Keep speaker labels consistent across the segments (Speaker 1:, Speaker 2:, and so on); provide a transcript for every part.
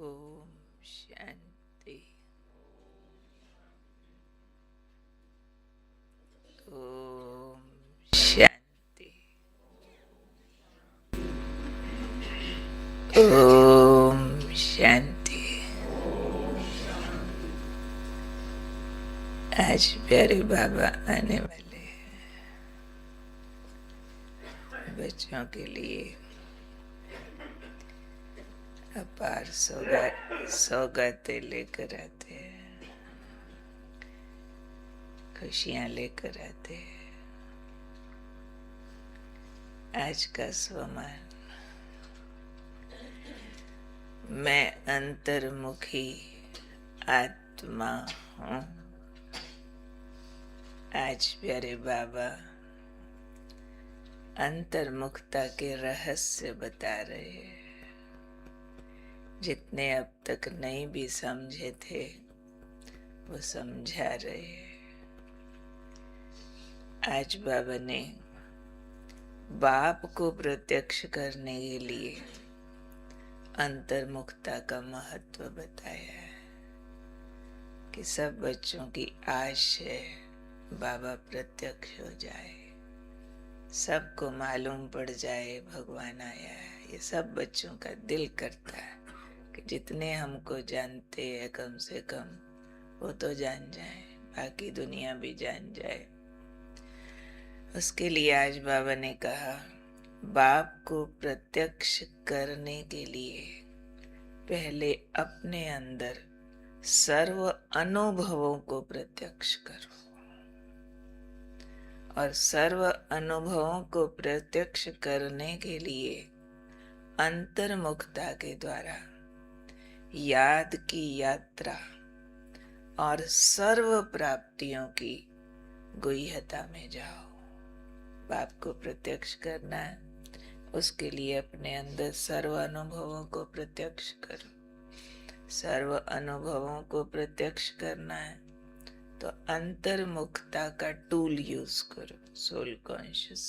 Speaker 1: ओम शांति। ओम शांति। ओम शांति। आज प्यारे बाबा आने वाले बच्चों के लिए अपार सौगातें लेकर आते हैं, खुशियाँ लेकर आते हैं। आज का स्वमान, मैं अंतर्मुखी आत्मा हूँ। आज प्यारे बाबा अंतर्मुखता के रहस्य बता रहे हैं। जितने अब तक नहीं भी समझे थे वो समझा रहे हैं। आज बाबा ने बाप को प्रत्यक्ष करने के लिए अंतर्मुखता का महत्व बताया है कि सब बच्चों की आश है बाबा प्रत्यक्ष हो जाए, सबको मालूम पड़ जाए भगवान आया है। ये सब बच्चों का दिल करता है कि जितने हमको जानते हैं कम से कम वो तो जान जाए, बाकी दुनिया भी जान जाए। उसके लिए आज बाबा ने कहा, बाप को प्रत्यक्ष करने के लिए पहले अपने अंदर सर्व अनुभवों को प्रत्यक्ष करो, और सर्व अनुभवों को प्रत्यक्ष करने के लिए अंतर्मुखता के द्वारा याद की यात्रा और सर्व प्राप्तियों की गुह्यता में जाओ। बाप को प्रत्यक्ष करना है, उसके लिए अपने अंदर सर्व अनुभवों को प्रत्यक्ष करो। सर्व अनुभवों को प्रत्यक्ष करना है तो अंतर्मुखता का टूल यूज करो, सोल कॉन्शियस,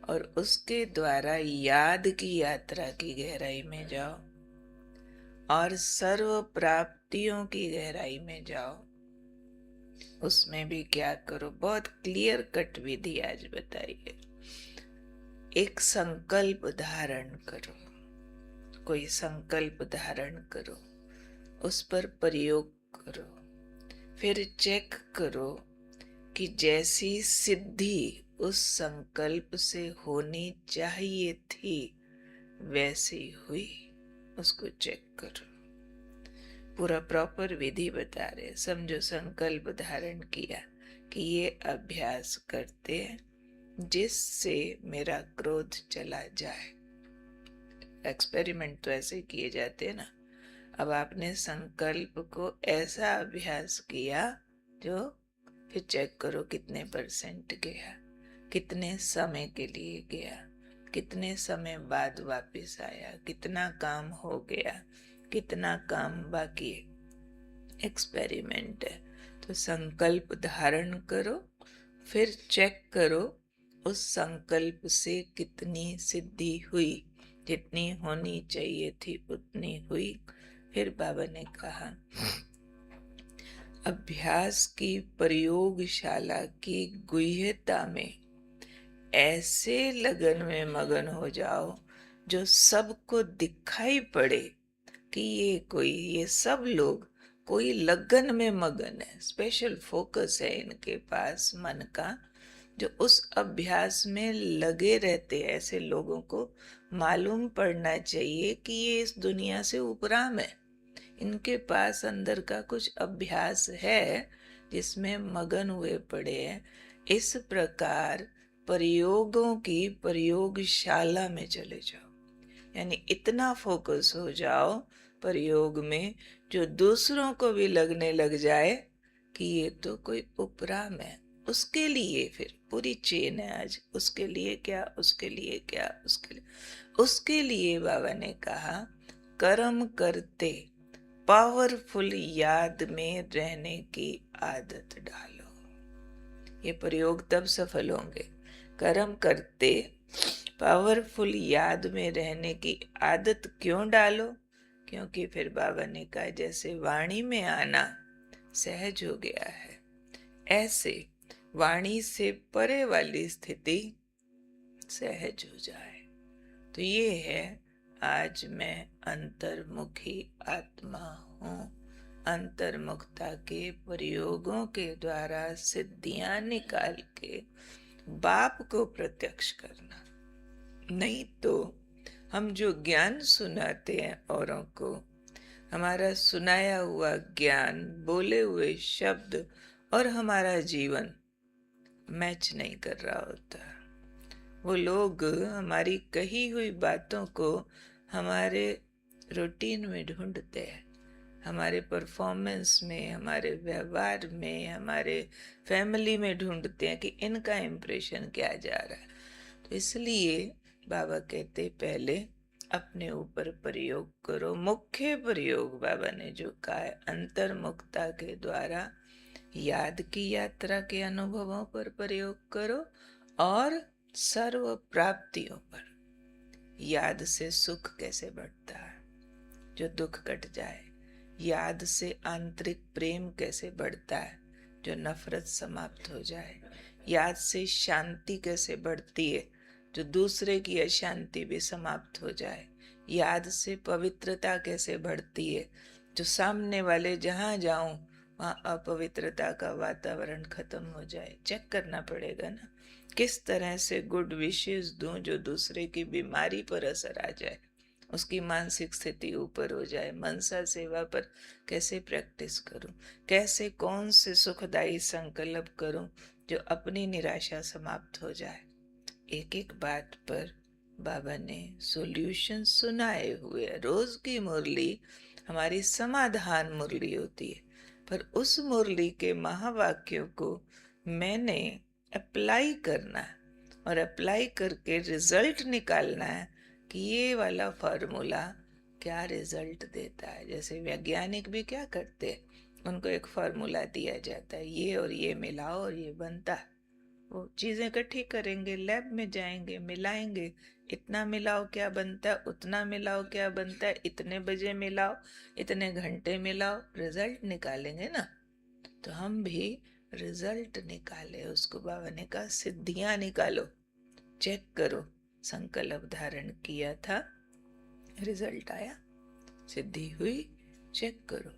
Speaker 1: और उसके द्वारा याद की यात्रा की गहराई में जाओ और सर्व प्राप्तियों की गहराई में जाओ। उसमें भी क्या करो, बहुत क्लियर कट विधि आज बताइए। एक संकल्प धारण करो, कोई संकल्प धारण करो, उस पर प्रयोग करो, फिर चेक करो कि जैसी सिद्धि उस संकल्प से होनी चाहिए थी वैसी हुई, उसको चेक करो। पूरा प्रॉपर विधि बता रहे। समझो संकल्प धारण किया कि ये अभ्यास करते हैं जिससे मेरा क्रोध चला जाए। एक्सपेरिमेंट तो ऐसे किए जाते हैं ना। अब आपने संकल्प को ऐसा अभ्यास किया जो फिर चेक करो कितने परसेंट गया, कितने समय के लिए गया, कितने समय बाद वापस आया, कितना काम हो गया, कितना काम बाकी है। एक्सपेरिमेंट है। तो संकल्प धारण करो, फिर चेक करो उस संकल्प से कितनी सिद्धि हुई, जितनी होनी चाहिए थी उतनी हुई। फिर बाबा ने कहा, अभ्यास की प्रयोगशाला की गुह्यता में ऐसे लगन में मगन हो जाओ जो सबको दिखाई पड़े कि ये सब लोग कोई लगन में मगन है। स्पेशल फोकस है इनके पास मन का, जो उस अभ्यास में लगे रहते हैं। ऐसे लोगों को मालूम पड़ना चाहिए कि ये इस दुनिया से उपराम है, इनके पास अंदर का कुछ अभ्यास है जिसमें मगन हुए पड़े हैं। इस प्रकार प्रयोगों की प्रयोगशाला में चले जाओ, यानी इतना फोकस हो जाओ प्रयोग में जो दूसरों को भी लगने लग जाए कि ये तो कोई उपराम है। उसके लिए फिर पूरी चेन है आज। उसके लिए क्या, उसके लिए क्या, उसके लिए बाबा ने कहा, कर्म करते पावरफुल याद में रहने की आदत डालो। ये प्रयोग तब सफल होंगे। कर्म करते पावरफुल याद में रहने की आदत क्यों डालो? क्योंकि फिर बाबा ने कहा जैसे वाणी में आना सहज हो गया है, ऐसे वाणी से परे वाली स्थिति सहज हो जाए। तो ये है, आज मैं अंतर्मुखी आत्मा हूँ। अंतर्मुखता के प्रयोगों के द्वारा सिद्धियां निकाल के बाप को प्रत्यक्ष करना। नहीं तो हम जो ज्ञान सुनाते हैं औरों को, हमारा सुनाया हुआ ज्ञान, बोले हुए शब्द और हमारा जीवन मैच नहीं कर रहा होता। वो लोग हमारी कही हुई बातों को हमारे रूटीन में ढूंढते हैं, हमारे परफॉर्मेंस में, हमारे व्यवहार में, हमारे फैमिली में ढूंढते हैं कि इनका इम्प्रेशन क्या जा रहा है। तो इसलिए बाबा कहते पहले अपने ऊपर प्रयोग करो। मुख्य प्रयोग बाबा ने जो कहा है, अंतर्मुखता के द्वारा याद की यात्रा के अनुभवों पर प्रयोग करो और सर्व प्राप्तियों पर। याद से सुख कैसे बढ़ता है, जो दुख कट जाए। याद से आंतरिक प्रेम कैसे बढ़ता है, जो नफरत समाप्त हो जाए। याद से शांति कैसे बढ़ती है, जो दूसरे की अशांति भी समाप्त हो जाए। याद से पवित्रता कैसे बढ़ती है, जो सामने वाले जहाँ जाऊं वहाँ अपवित्रता का वातावरण खत्म हो जाए। चेक करना पड़ेगा ना, किस तरह से गुड विशेष दूं जो दूसरे की बीमारी पर असर आ जाए, उसकी मानसिक स्थिति ऊपर हो जाए। मनसा सेवा पर कैसे प्रैक्टिस करूं, कैसे कौन से सुखदायी संकल्प करूं जो अपनी निराशा समाप्त हो जाए। एक एक बात पर बाबा ने सॉल्यूशन सुनाए हुए। रोज की मुरली हमारी समाधान मुरली होती है, पर उस मुरली के महावाक्यों को मैंने अप्लाई करना है और अप्लाई करके रिजल्ट निकालना है कि ये वाला फॉर्मूला क्या रिजल्ट देता है। जैसे वैज्ञानिक भी क्या करते हैं, उनको एक फार्मूला दिया जाता है, ये और ये मिलाओ और ये बनता है। वो चीज़ें इकट्ठी करेंगे, लैब में जाएंगे, मिलाएंगे, इतना मिलाओ क्या बनता है, उतना मिलाओ क्या बनता है, इतने बजे मिलाओ, इतने घंटे मिलाओ, रिजल्ट निकालेंगे ना। तो हम भी रिजल्ट निकाले। उसको बाबा ने कहा सिद्धियां निकालो, चेक करो। संकल्प धारण किया था, रिजल्ट आया, सिद्धि हुई, चेक करो।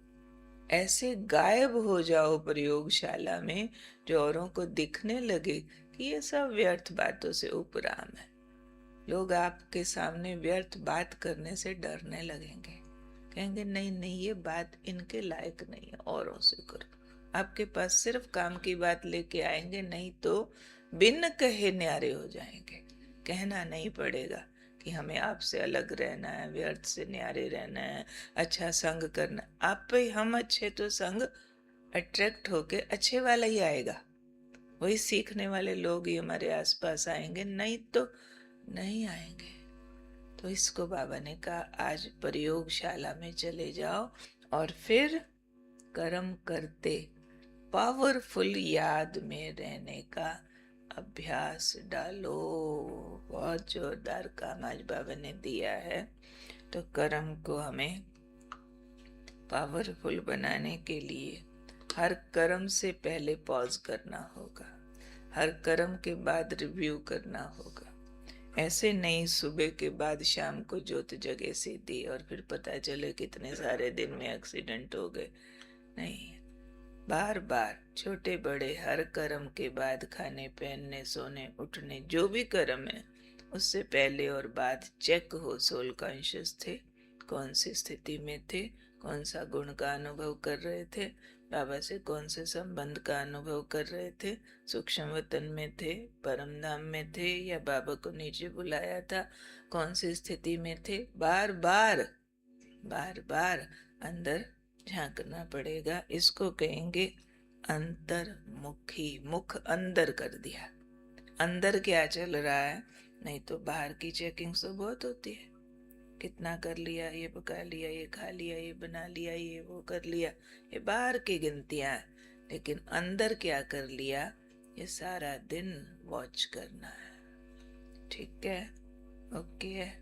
Speaker 1: ऐसे गायब हो जाओ प्रयोगशाला में, जो औरों को दिखने लगे कि ये सब व्यर्थ बातों से उपराम है। लोग आपके सामने व्यर्थ बात करने से डरने लगेंगे, कहेंगे नहीं नहीं ये बात इनके लायक नहीं है, औरों से करो। आपके पास सिर्फ काम की बात लेके आएंगे, नहीं तो बिन कहे न्यारे हो जाएंगे। कहना नहीं पड़ेगा कि हमें आपसे अलग रहना है, व्यर्थ से न्यारे रहना है, अच्छा संग करना। आप पे हम अच्छे तो संग अट्रैक्ट होके अच्छे वाला ही आएगा, वही सीखने वाले लोग ही हमारे आसपास आएंगे, नहीं तो नहीं आएंगे। तो इसको बाबा ने कहा आज प्रयोगशाला में चले जाओ और फिर कर्म करते पावरफुल याद में रहने का अभ्यास डालो। बहुत जोरदार काम आज बाबा ने दिया है। तो कर्म को हमें पावरफुल बनाने के लिए हर कर्म से पहले पॉज करना होगा, हर कर्म के बाद रिव्यू करना होगा। ऐसे नहीं सुबह के बाद शाम को जोत जगे सीधी और फिर पता चले कितने सारे दिन में एक्सीडेंट हो गए। नहीं, बार बार छोटे बड़े हर कर्म के बाद, खाने पहनने सोने उठने जो भी कर्म है, उससे पहले और बाद चेक हो सोल कॉन्शियस थे, कौन सी स्थिति में थे, कौन सा गुण का अनुभव कर रहे थे, बाबा से कौन से संबंध का अनुभव कर रहे थे, सूक्ष्म वतन में थे, परम धाम में थे, या बाबा को नीचे बुलाया था, कौन सी स्थिति में थे। बार बार बार बार अंदर झांकना पड़ेगा। इसको कहेंगे अंतर्मुखी। मुख अंदर कर दिया, अंदर क्या चल रहा है, नहीं तो बाहर की चेकिंग तो बहुत होती है। कितना कर लिया, ये पका लिया, ये खा लिया, ये बना लिया, ये वो कर लिया, ये बाहर की गिनतियां। लेकिन अंदर क्या कर लिया, ये सारा दिन वॉच करना है। ठीक है, ओके है।